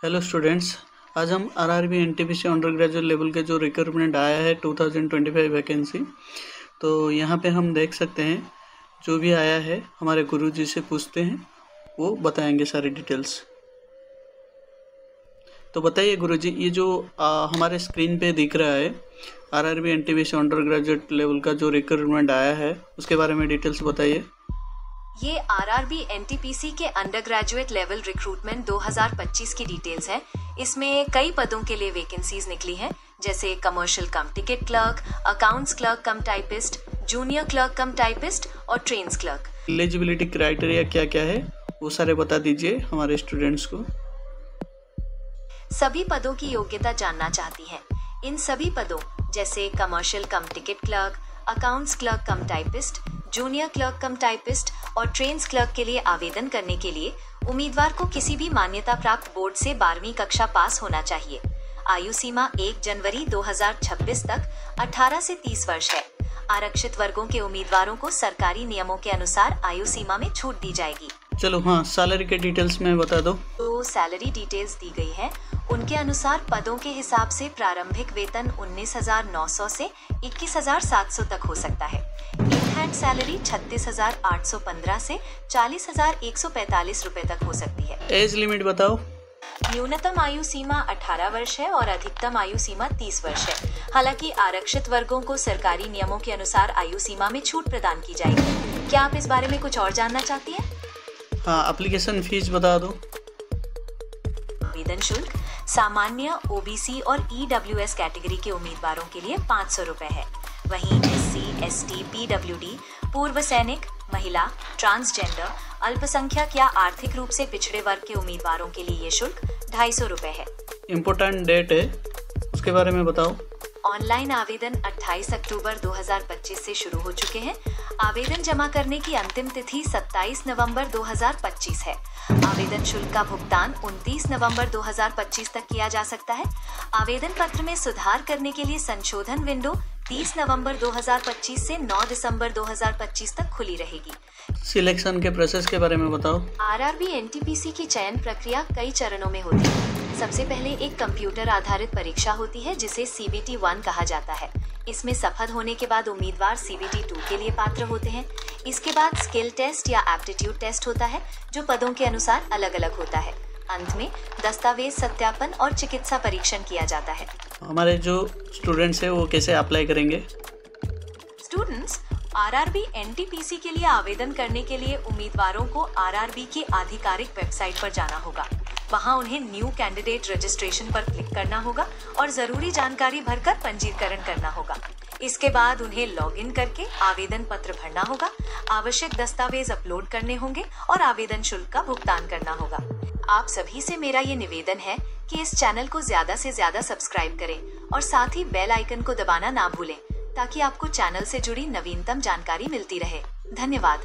Hello students, आज हम RRB NTPC under graduate level के जो रिक्रूटमेंट आया है 2025 वैकेंसी, तो यहाँ पे हम देख सकते हैं जो भी आया है हमारे गुरुजी से पूछते हैं, वो बताएंगे सारी डिटेल्स। तो बताइए गुरुजी, ये जो हमारे स्क्रीन पे दिख रहा है RRB NTPC under graduate level का जो रिक्रूटमेंट आया है, उसके बारे में डिटेल्स बताइए। ये आरआरबी एनटीपीसी के अंडर ग्रेजुएट लेवल रिक्रूटमेंट 2025 की डिटेल्स है। इसमें कई पदों के लिए वैकेंसीज निकली हैं, जैसे कमर्शियल कम टिकट क्लर्क, अकाउंट्स क्लर्क कम टाइपिस्ट, जूनियर क्लर्क कम टाइपिस्ट और ट्रेन्स क्लर्क। एलिजिबिलिटी क्राइटेरिया क्या क्या है वो सारे बता दीजिए हमारे स्टूडेंट्स को। सभी पदों की योग्यता जानना चाहती हैं। इन सभी पदों जैसे कमर्शियल कम टिकट क्लर्क, अकाउंट्स क्लर्क कम टाइपिस्ट, जूनियर क्लर्क कम टाइपिस्ट और ट्रेन्स क्लर्क के लिए आवेदन करने के लिए उम्मीदवार को किसी भी मान्यता प्राप्त बोर्ड से 12वीं कक्षा पास होना चाहिए। आयु सीमा 1 जनवरी 2026 तक 18 से 30 वर्ष है। आरक्षित वर्गों के उम्मीदवारों को सरकारी नियमों के अनुसार आयु सीमा में छूट दी जाएगी। चलो हाँ, सैलरी के डिटेल्स में बता दो। तो सैलरी डिटेल्स दी गई है। उनके अनुसार पदों के हिसाब से प्रारंभिक वेतन 19,900 से 21,700 तक हो सकता है। इन हैंड सैलरी 36,815 से 40,145 रुपए तक हो सकती है। एज लिमिट बताओ। न्यूनतम आयु सीमा 18 वर्ष है और अधिकतम आयु सीमा 30 वर्ष है। हालांकि आरक्षित वर्गों को सरकारी नियमों के अनुसार आयु सीमा में छूट प्रदान की जाएगी। क्या आप इस बारे में कुछ और जानना चाहती हैं? हाँ, एप्लीकेशन फीस बता दो। आवेदन शुल्क सामान्य, ओबीसी और ईडब्ल्यूएस कैटेगरी के उम्मीदवारों के लिए 500 रुपए है। वहीं एससी, एसटी, पीडब्ल्यूडी, पूर्व सैनिक, महिला, ट्रांसजेंडर, अल्पसंख्यक या आर्थिक रूप से पिछड़े वर्ग के उम्मीदवारों के लिए ये शुल्क 250 रुपए है। इम्पोर्टेंट डेट है, उसके बारे में बताओ। ऑनलाइन आवेदन 28 अक्टूबर 2025 से शुरू हो चुके हैं। आवेदन जमा करने की अंतिम तिथि 27 नवंबर 2025 है। आवेदन शुल्क का भुगतान 29 नवंबर 2025 तक किया जा सकता है। आवेदन पत्र में सुधार करने के लिए संशोधन विंडो 30 नवंबर 2025 से 9 दिसंबर 2025 तक खुली रहेगी। सिलेक्शन के प्रोसेस के बारे में बताओ। आरआरबी एनटीपीसी की चयन प्रक्रिया कई चरणों में होती है। सबसे पहले एक कंप्यूटर आधारित परीक्षा होती है जिसे CBT 1 कहा जाता है। इसमें सफल होने के बाद उम्मीदवार CBT 2 के लिए पात्र होते हैं। इसके बाद स्किल टेस्ट या एप्टीट्यूड टेस्ट होता है, जो पदों के अनुसार अलग अलग होता है। अंत में दस्तावेज सत्यापन और चिकित्सा परीक्षण किया जाता है। हमारे जो स्टूडेंट्स हैं वो कैसे अप्लाई करेंगे? स्टूडेंट्स आरआरबी एनटीपीसी के लिए आवेदन करने के लिए उम्मीदवारों को आरआरबी की आधिकारिक वेबसाइट पर जाना होगा। वहां उन्हें न्यू कैंडिडेट रजिस्ट्रेशन पर क्लिक करना होगा और जरूरी जानकारी भरकर पंजीकरण करना होगा। इसके बाद उन्हें लॉगिन करके आवेदन पत्र भरना होगा, आवश्यक दस्तावेज अपलोड करने होंगे और आवेदन शुल्क का भुगतान करना होगा। आप सभी से मेरा ये निवेदन है कि इस चैनल को ज्यादा से ज्यादा सब्सक्राइब करें और साथ ही बेल आइकन को दबाना ना भूलें, ताकि आपको चैनल से जुड़ी नवीनतम जानकारी मिलती रहे। धन्यवाद।